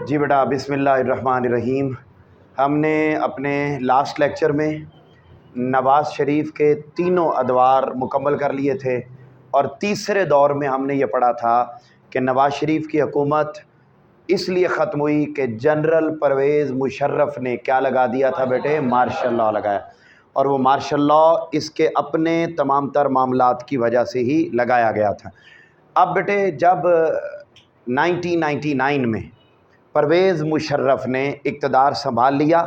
جی بیٹا، بسم اللہ الرحمن الرحیم۔ ہم نے اپنے لاسٹ لیکچر میں نواز شریف کے تینوں ادوار مکمل کر لیے تھے، اور تیسرے دور میں ہم نے یہ پڑھا تھا کہ نواز شریف کی حکومت اس لیے ختم ہوئی کہ جنرل پرویز مشرف نے کیا لگا دیا تھا بیٹے؟ مارشل لاء لگایا، اور وہ مارشل لاء اس کے اپنے تمام تر معاملات کی وجہ سے ہی لگایا گیا تھا۔ اب بیٹے جب 1999 میں پرویز مشرف نے اقتدار سنبھال لیا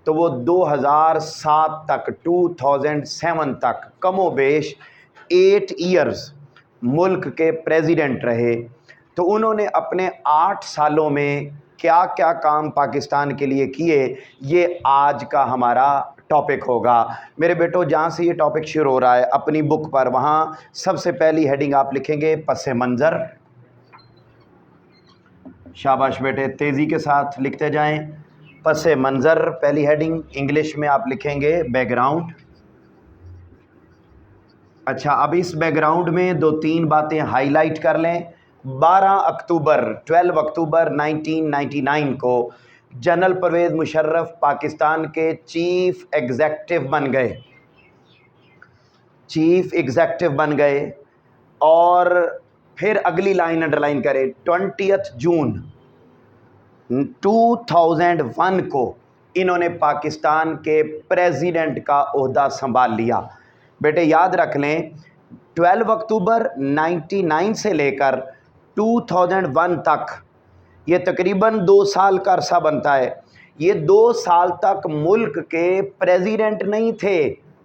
تو وہ 2007 تک 2007 تک کم و بیش 8 ایئرز ملک کے پریزیڈنٹ رہے۔ تو انہوں نے اپنے 8 سالوں میں کیا کیا کام پاکستان کے لیے کیے، یہ آج کا ہمارا ٹاپک ہوگا۔ میرے بیٹو، جہاں سے یہ ٹاپک شروع ہو رہا ہے اپنی بک پر، وہاں سب سے پہلی ہیڈنگ آپ لکھیں گے پس منظر۔ شاباش بیٹے، تیزی کے ساتھ لکھتے جائیں۔ پس منظر پہلی ہیڈنگ، انگلش میں آپ لکھیں گے بیک گراؤنڈ۔ اچھا، اب اس بیک گراؤنڈ میں 2-3 باتیں ہائی لائٹ کر لیں۔ 12 اکتوبر 1999 کو جنرل پرویز مشرف پاکستان کے چیف ایگزیکٹو بن گئے، اور پھر اگلی لائن انڈرلائن کرے، 20 جون 2001 کو انہوں نے پاکستان کے پریزیڈنٹ کا عہدہ سنبھال لیا۔ بیٹے یاد رکھ لیں، 12 اکتوبر 99 سے لے کر 2001 تک یہ تقریباً 2 سال کا عرصہ بنتا ہے۔ یہ 2 سال تک ملک کے پریزیڈنٹ نہیں تھے،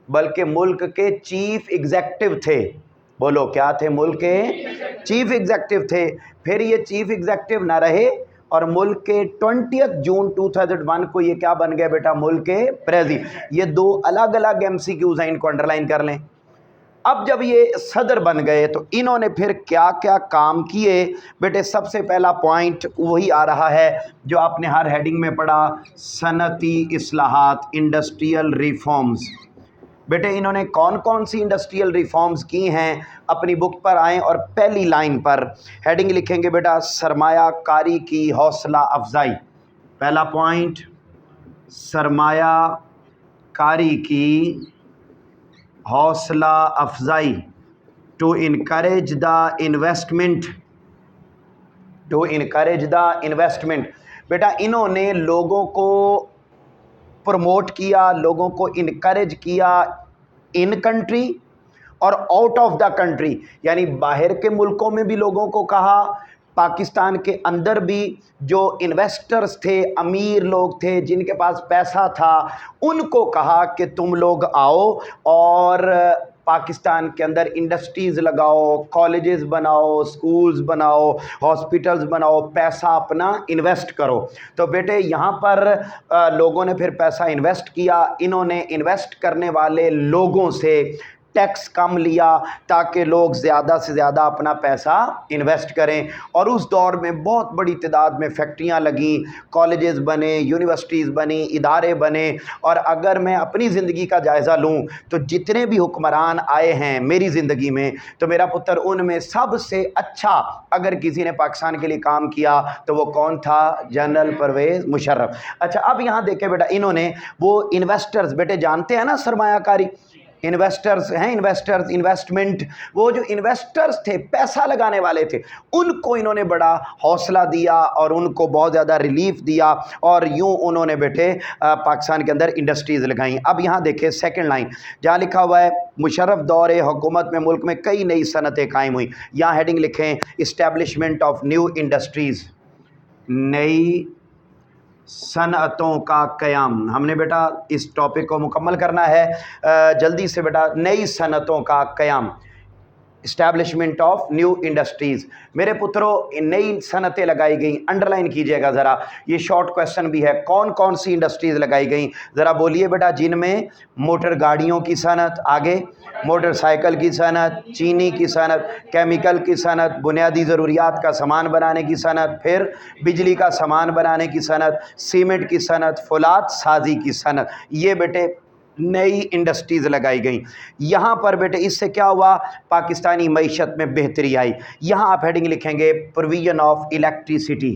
بلکہ ملک کے چیف ایگزیکٹو تھے۔ بولو کیا تھے؟ ملک کے چیف ایگزیکٹو تھے۔ پھر یہ چیف ایگزیکٹو نہ رہے، اور ملک کے 20 جون 2001 کو یہ کیا بن گئے بیٹا؟ ملک کے پریزیڈنٹ۔ یہ 2 الگ الگ MCQs ہیں، ان کو انڈرلائن کر لیں۔ اب جب یہ صدر بن گئے تو انہوں نے پھر کیا کیا کام کیے؟ بیٹے سب سے پہلا پوائنٹ وہی آ رہا ہے جو آپ نے ہر ہیڈنگ میں پڑھا، صنعتی اصلاحات، انڈسٹریل ریفارمز۔ بیٹے انہوں نے کون کون سی انڈسٹریل ریفارمز کی ہیں؟ اپنی بک پر آئیں اور پہلی لائن پر ہیڈنگ لکھیں گے بیٹا سرمایہ کاری کی حوصلہ افزائی۔ پہلا پوائنٹ، سرمایہ کاری کی حوصلہ افزائی، ٹو انکریج دا انویسٹمنٹ۔ بیٹا انہوں نے لوگوں کو پروموٹ کیا، لوگوں کو انکریج کیا ان کنٹری اور آؤٹ آف دا کنٹری، یعنی باہر کے ملکوں میں بھی لوگوں کو کہا، پاکستان کے اندر بھی جو انویسٹرز تھے، امیر لوگ تھے جن کے پاس پیسہ تھا، ان کو کہا کہ تم لوگ آؤ اور پاکستان کے اندر انڈسٹریز لگاؤ، کالجز بناؤ، سکولز بناؤ، ہاسپٹلز بناؤ، پیسہ اپنا انویسٹ کرو۔ تو بیٹے یہاں پر لوگوں نے پھر پیسہ انویسٹ کیا۔ انہوں نے انویسٹ کرنے والے لوگوں سے ٹیکس کم لیا تاکہ لوگ زیادہ سے زیادہ اپنا پیسہ انویسٹ کریں، اور اس دور میں بہت بڑی تعداد میں فیکٹریاں لگیں، کالجز بنے، یونیورسٹیز بنی، ادارے بنے۔ اور اگر میں اپنی زندگی کا جائزہ لوں تو جتنے بھی حکمران آئے ہیں میری زندگی میں، تو میرا پتر ان میں سب سے اچھا اگر کسی نے پاکستان کے لیے کام کیا تو وہ کون تھا؟ جنرل پرویز مشرف۔ اچھا اب یہاں دیکھیں بیٹا، انہوں نے وہ انویسٹرز، بیٹے جانتے ہیں نا سرمایہ کاری، انویسٹرز ہیں، انویسٹمنٹ، وہ جو انویسٹرز تھے، پیسہ لگانے والے تھے، ان کو انہوں نے بڑا حوصلہ دیا اور ان کو بہت زیادہ ریلیف دیا، اور یوں انہوں نے بیٹے پاکستان کے اندر انڈسٹریز لگائیں۔ اب یہاں دیکھیں سیکنڈ لائن جہاں لکھا ہوا ہے مشرف دور حکومت میں ملک میں کئی نئی صنعتیں قائم ہوئیں، یہاں ہیڈنگ لکھیں اسٹیبلشمنٹ آف نیو انڈسٹریز، نئی صنعتوں کا قیام۔ ہم نے بیٹا اس ٹاپک کو مکمل کرنا ہے، جلدی سے بیٹا، نئی صنعتوں کا قیام، اسٹیبلشمنٹ آف نیو انڈسٹریز۔ میرے پتروں نئی صنعتیں لگائی گئیں، انڈرلائن کیجئے گا ذرا، یہ شارٹ کویسچن بھی ہے، کون کون سی انڈسٹریز لگائی گئیں ذرا بولیے بیٹا؟ جن میں موٹر گاڑیوں کی صنعت، آگے موٹر سائیکل کی صنعت، چینی کی صنعت، کیمیکل کی صنعت، بنیادی ضروریات کا سامان بنانے کی صنعت، پھر بجلی کا سامان بنانے کی صنعت، سیمنٹ کی صنعت، فولاد سازی کی صنعت، یہ بیٹے نئی انڈسٹریز لگائی گئیں۔ یہاں پر بیٹے اس سے کیا ہوا؟ پاکستانی معیشت میں بہتری آئی۔ یہاں آپ ہیڈنگ لکھیں گے پروویژن آف الیکٹریسٹی،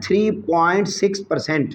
3.6%।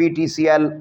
PTCL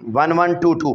1122।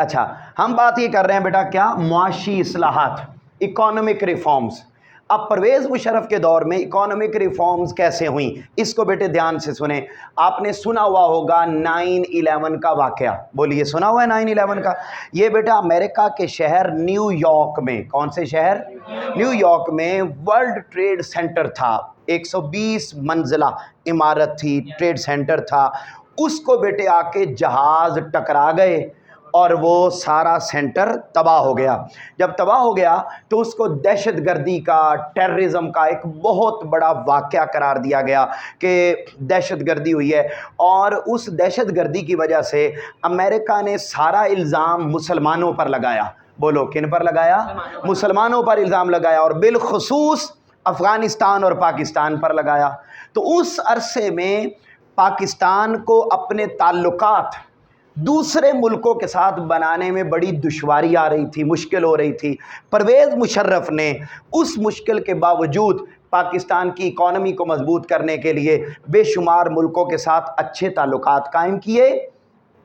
اچھا ہم بات یہ کر رہے ہیں بیٹا کیا، معاشی اصلاحات، اکانومک ریفارمز. اب پرویز مشرف کے دور میں اکانومک ریفارمز کیسے ہوئیں، اس کو بیٹے دھیان سے سنیں. آپ نے سنا ہوا ہوگا 9/11 کا واقعہ، بولیے سنا ہوا ہے 9/11 کا. یہ بیٹا امریکہ کے شہر نیو یارک میں، کون سے شہر؟ نیو یارک میں ورلڈ ٹریڈ سینٹر تھا، 120 منزلہ عمارت تھی، ٹریڈ سینٹر تھا. اس کو بیٹے آ کے جہاز ٹکرا گئے اور وہ سارا سینٹر تباہ ہو گیا. جب تباہ ہو گیا تو اس کو دہشت گردی کا، ٹیررزم کا ایک بہت بڑا واقعہ قرار دیا گیا کہ دہشت گردی ہوئی ہے. اور اس دہشت گردی کی وجہ سے امریکہ نے سارا الزام مسلمانوں پر لگایا. بولو کن پر لگایا؟ مسلمانوں پر الزام لگایا، اور بالخصوص افغانستان اور پاکستان پر لگایا. تو اس عرصے میں پاکستان کو اپنے تعلقات دوسرے ملکوں کے ساتھ بنانے میں بڑی دشواری آ رہی تھی، مشکل ہو رہی تھی. پرویز مشرف نے اس مشکل کے باوجود پاکستان کی اکانومی کو مضبوط کرنے کے لیے بے شمار ملکوں کے ساتھ اچھے تعلقات قائم کیے.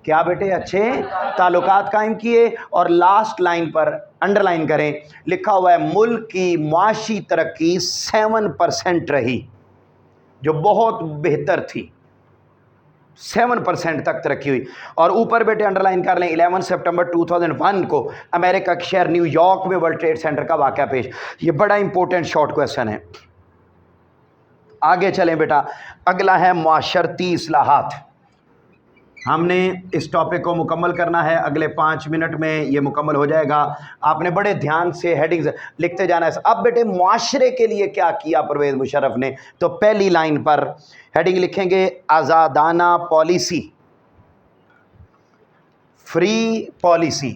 کیا بیٹے؟ اچھے تعلقات قائم کیے. اور لاسٹ لائن پر انڈر لائن کریں، لکھا ہوا ہے ملک کی معاشی ترقی 7% رہی، جو بہت بہتر تھی. 7% تک ترقی ہوئی. اور اوپر بیٹے انڈر لائن کر لیں 11 سپٹمبر 2001 کو امریکہ کے شہر نیو یارک میں ورلڈ ٹریڈ سینٹر کا واقعہ پیش. یہ بڑا امپورٹنٹ شارٹ کویسچن ہے. آگے چلیں بیٹا، اگلا ہے معاشرتی اصلاحات. ہم نے اس ٹاپک کو مکمل کرنا ہے، اگلے 5 منٹ میں یہ مکمل ہو جائے گا. آپ نے بڑے دھیان سے ہیڈنگز لکھتے جانا ہے. اب بیٹے معاشرے کے لیے کیا کیا پرویز مشرف نے، تو پہلی لائن پر ہیڈنگ لکھیں گے آزادانہ پالیسی، فری پالیسی،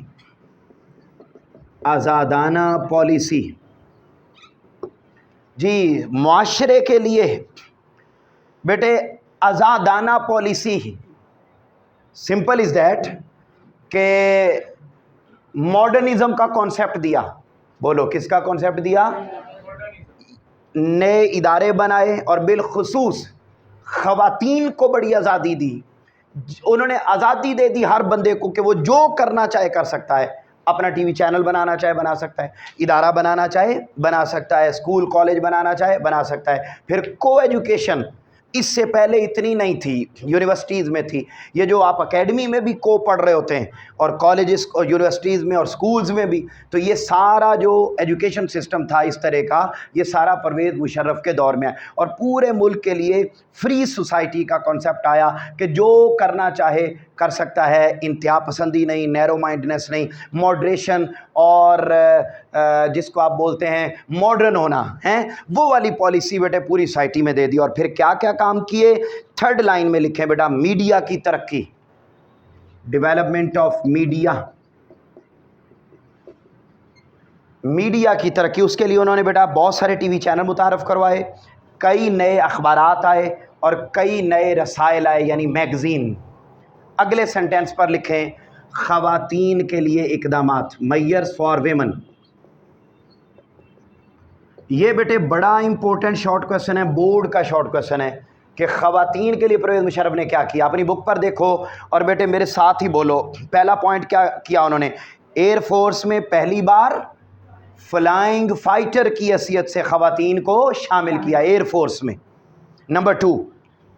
آزادانہ پالیسی. جی معاشرے کے لیے بیٹے آزادانہ پالیسی، سمپل از دیٹ کہ ماڈرنزم کا کانسیپٹ دیا. بولو کس کا کانسیپٹ دیا؟ نئے ادارے بنائے اور بالخصوص خواتین کو بڑی آزادی دی. انہوں نے آزادی دے دی ہر بندے کو کہ وہ جو کرنا چاہے کر سکتا ہے. اپنا ٹی وی چینل بنانا چاہے بنا سکتا ہے، ادارہ بنانا چاہے بنا سکتا ہے، اسکول کالج بنانا چاہے بنا سکتا ہے. پھر کو ایجوکیشن، اس سے پہلے اتنی نہیں تھی، یونیورسٹیز میں تھی. یہ جو آپ اکیڈمی میں بھی کو پڑھ رہے ہوتے ہیں اور کالجز اور یونیورسٹیز میں اور سکولز میں بھی، تو یہ سارا جو ایجوکیشن سسٹم تھا اس طرح کا، یہ سارا پرویز مشرف کے دور میں ہے. اور پورے ملک کے لیے فری سوسائٹی کا کانسیپٹ آیا کہ جو کرنا چاہے کر سکتا ہے، انتہا پسندی نہیں، نیرو مائنڈنس نہیں، ماڈریشن اور جس کو آپ بولتے ہیں ماڈرن ہونا ہے، وہ والی پالیسی بیٹے پوری سوسائٹی میں دے دی. اور پھر کیا کیا کام کیے؟ تھرڈ لائن میں لکھیں بیٹا میڈیا کی ترقی، ڈیولپمنٹ آف میڈیا، میڈیا کی ترقی. اس کے لیے انہوں نے بیٹا بہت سارے ٹی وی چینل متعارف کروائے، کئی نئے اخبارات آئے اور کئی نئے رسائل آئے یعنی میگزین. اگلے سینٹینس پر لکھیں خواتین کے لیے اقدامات، میئرز فار ویمن. یہ بیٹے بڑا امپورٹنٹ شارٹ کویسچن ہے، بورڈ کا شارٹ کویسچن ہے کہ خواتین کے لیے پرویز مشرف نے کیا کیا. اپنی بک پر دیکھو اور بیٹے میرے ساتھ ہی بولو. پہلا پوائنٹ کیا کیا انہوں نے؟ ایئر فورس میں پہلی بار فلائنگ فائٹر کی حیثیت سے خواتین کو شامل کیا ایئر فورس میں. نمبر 2،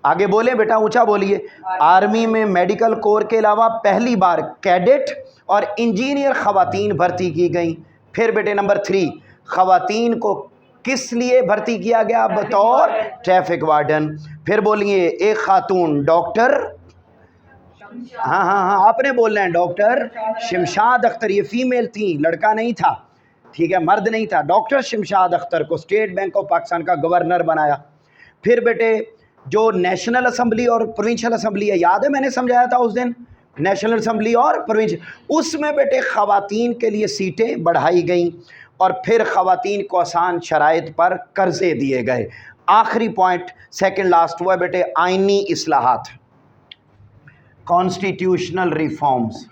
آگے بولیں بیٹا اونچا بولیے. آرمی میں میڈیکل کور کے علاوہ پہلی بار کیڈٹ اور انجینئر خواتین بھرتی کی گئیں. پھر بیٹے نمبر 3، خواتین کو کس لیے بھرتی کیا گیا؟ بطور ٹریفک وارڈن. پھر بولیے ایک خاتون ڈاکٹر، ہاں آپ نے بولنا ہے، ڈاکٹر شمشاد اختر. یہ فیمیل تھی، لڑکا نہیں تھا، ٹھیک ہے، مرد نہیں تھا. ڈاکٹر شمشاد اختر کو اسٹیٹ بینک آف پاکستان کا گورنر بنایا. پھر بیٹے جو نیشنل اسمبلی اور پروونشل اسمبلی ہے، یاد ہے میں نے سمجھایا تھا اس دن، نیشنل اسمبلی اور پروونشل، اس میں بیٹے خواتین کے لیے سیٹیں بڑھائی گئیں اور پھر خواتین کو آسان شرائط پر قرضے دیے گئے. آخری پوائنٹ سیکنڈ لاسٹ وہ ہے بیٹے آئینی اصلاحات، کانسٹیٹیوشنل ریفارمز.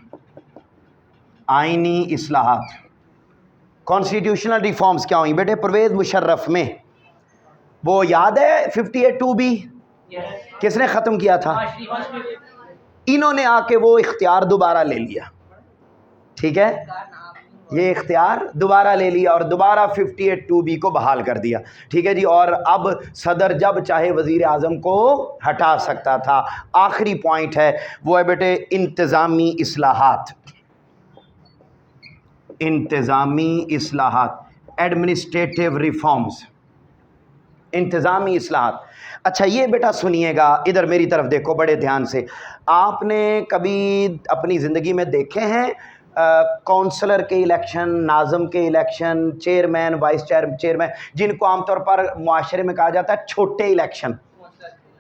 آئینی اصلاحات، کانسٹیٹیوشنل ریفارمز کیا ہوئیں بیٹے پرویز مشرف میں؟ وہ یاد ہے 58(2)B کس نے ختم کیا تھا؟ انہوں نے آ کے وہ اختیار دوبارہ لے لیا. ٹھیک ہے، یہ اختیار دوبارہ لے لیا اور دوبارہ 58(2)B کو بحال کر دیا، ٹھیک ہے جی۔ اور اب صدر جب چاہے وزیر اعظم کو ہٹا سکتا تھا۔ آخری پوائنٹ ہے وہ ہے بیٹے انتظامی اصلاحات، انتظامی اصلاحات، ایڈمنسٹریٹو ریفارمز، انتظامی اصلاحات۔ اچھا یہ بیٹا سنیے گا، ادھر میری طرف دیکھو بڑے دھیان سے۔ آپ نے کبھی اپنی زندگی میں دیکھے ہیں کونسلر کے الیکشن، ناظم کے الیکشن، چیئرمین، وائس چیئرمین، جن کو عام طور پر معاشرے میں کہا جاتا ہے چھوٹے الیکشن،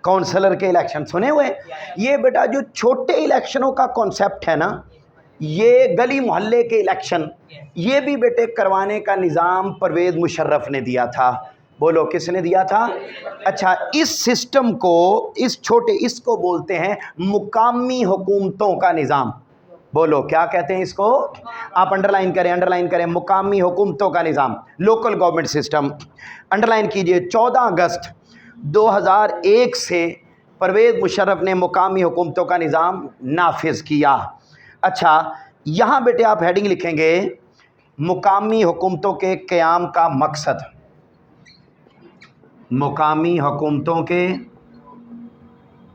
کونسلر کے الیکشن سنے ہوئے؟ یہ بیٹا جو چھوٹے الیکشنوں کا کانسیپٹ ہے نا، یہ گلی محلے کے الیکشن، یہ بھی بیٹے کروانے کا نظام پرویز مشرف نے دیا تھا۔ بولو کس نے دیا تھا؟ اچھا اس سسٹم کو، اس کو بولتے ہیں مقامی حکومتوں کا نظام۔ بولو کیا کہتے ہیں اس کو؟ آپ انڈرلائن کریں، مقامی حکومتوں کا نظام، لوکل گورنمنٹ سسٹم۔ انڈرلائن کیجئے، 14 اگست 2001 سے پرویز مشرف نے مقامی حکومتوں کا نظام نافذ کیا۔ اچھا یہاں بیٹے آپ ہیڈنگ لکھیں گے مقامی حکومتوں کے قیام کا مقصد، مقامی حکومتوں کے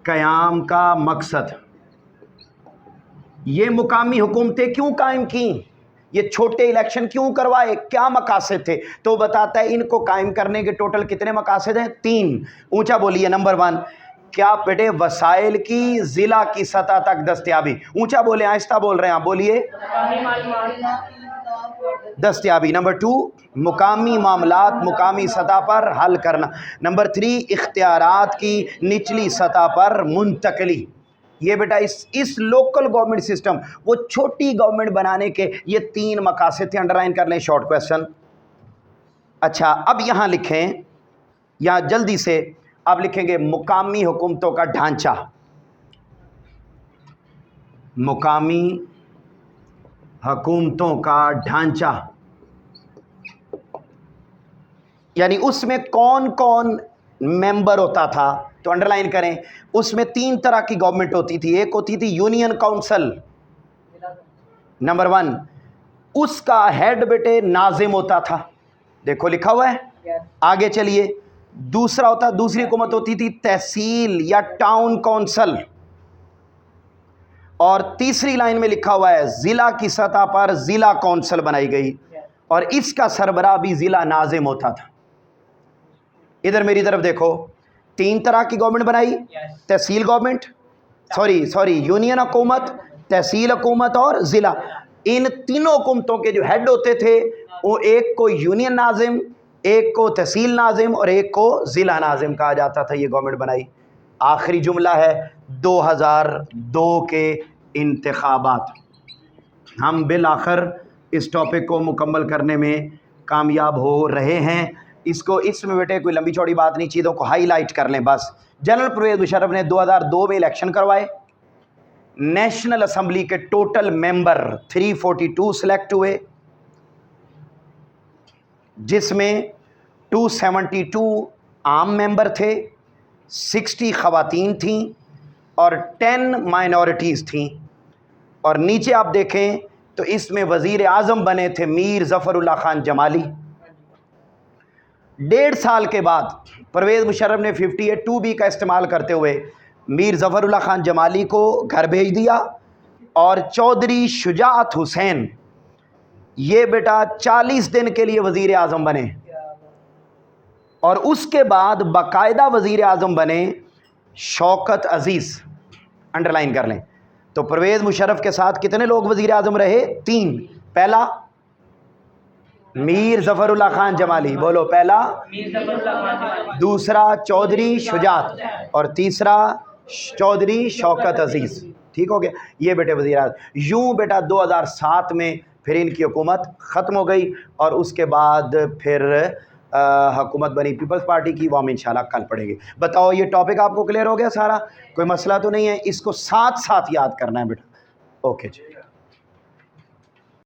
قیام کا مقصد۔ یہ مقامی حکومتیں کیوں قائم کیں؟ یہ چھوٹے الیکشن کیوں کروائے؟ کیا مقاصد تھے؟ تو بتاتا ہے ان کو قائم کرنے کے ٹوٹل کتنے مقاصد ہیں؟ 3۔ اونچا بولیے۔ نمبر 1 کیا بیٹے؟ وسائل کی ضلع کی سطح تک دستیابی۔ اونچا بولیں، آہستہ بول رہے ہیں آپ، بولیے۔ دستیابی۔ نمبر 2 مقامی معاملات مقامی سطح پر حل کرنا۔ نمبر 3 اختیارات کی نچلی سطح پر منتقلی۔ یہ بیٹا اس لوکل گورنمنٹ سسٹم، وہ چھوٹی گورنمنٹ بنانے کے یہ 3 مقاصد تھے۔ انڈرلائن کر لیں، شارٹ کویسچن۔ اچھا اب یہاں لکھیں، یہاں جلدی سے آپ لکھیں گے مقامی حکومتوں کا ڈھانچہ، مقامی حکومتوں کا ڈھانچہ، یعنی اس میں کون کون ممبر ہوتا تھا؟ تو انڈرلائن کریں، اس میں 3 طرح کی گورنمنٹ ہوتی تھی۔ ایک ہوتی تھی یونین کاؤنسل، نمبر 1، اس کا ہیڈ بیٹے ناظم ہوتا تھا، دیکھو لکھا ہوا ہے، آگے چلیے۔ دوسری حکومت ہوتی تھی تحصیل یا ٹاؤن کونسل، اور تیسری لائن میں لکھا ہوا ہے ضلع کی سطح پر ضلع کونسل بنائی گئی، اور اس کا سربراہ بھی ضلع ناظم ہوتا تھا۔ ادھر میری طرف دیکھو، 3 طرح کی گورنمنٹ بنائی، تحصیل گورنمنٹ، سوری یونین حکومت، تحصیل حکومت اور ضلع۔ ان تینوں حکومتوں کے جو ہیڈ ہوتے تھے وہ ایک کو یونین ناظم، ایک کو تحصیل ناظم اور ایک کو ضلع ناظم کہا جاتا تھا۔ یہ گورنمنٹ بنائی۔ آخری جملہ ہے 2002 کے انتخابات۔ ہم بالآخر اس ٹاپک کو مکمل کرنے میں کامیاب ہو رہے ہیں۔ اس میں بیٹے کوئی لمبی چوڑی بات نہیں، چیزوں کو ہائی لائٹ کر لیں بس۔ جنرل پرویز مشرف نے 2002 میں الیکشن کروائے، نیشنل اسمبلی کے ٹوٹل ممبر 342 سلیکٹ ہوئے، جس میں 272 عام ممبر تھے، 60 خواتین تھیں اور 10 مائنورٹیز تھیں۔ اور نیچے آپ دیکھیں تو اس میں وزیر اعظم بنے تھے میر ظفر اللہ خان جمالی۔ 1.5 سال کے بعد پرویز مشرف نے 58(2)B کا استعمال کرتے ہوئے میر ظفر اللہ خان جمالی کو گھر بھیج دیا، اور چودھری شجاعت حسین یہ بیٹا 40 دن کے لیے وزیر اعظم بنے، اور اس کے بعد باقاعدہ وزیر اعظم بنے شوکت عزیز۔ انڈرلائن کر لیں۔ تو پرویز مشرف کے ساتھ کتنے لوگ وزیر اعظم رہے؟ 3۔ پہلا میر ظفر اللہ خان جمالی، بولو پہلا، دوسرا چودھری شجاعت، اور تیسرا چودھری شوکت عزیز۔ ٹھیک ہو گیا؟ یہ بیٹے وزیر اعظم۔ یوں بیٹا 2007 میں پھر ان کی حکومت ختم ہو گئی، اور اس کے بعد پھر حکومت بنی پیپلز پارٹی کی، وہ ہم انشاءاللہ کل پڑھیں گے۔ بتاؤ یہ ٹاپک آپ کو کلیئر ہو گیا سارا؟ کوئی مسئلہ تو نہیں ہے؟ اس کو ساتھ ساتھ یاد کرنا ہے بیٹا۔ اوکے جی۔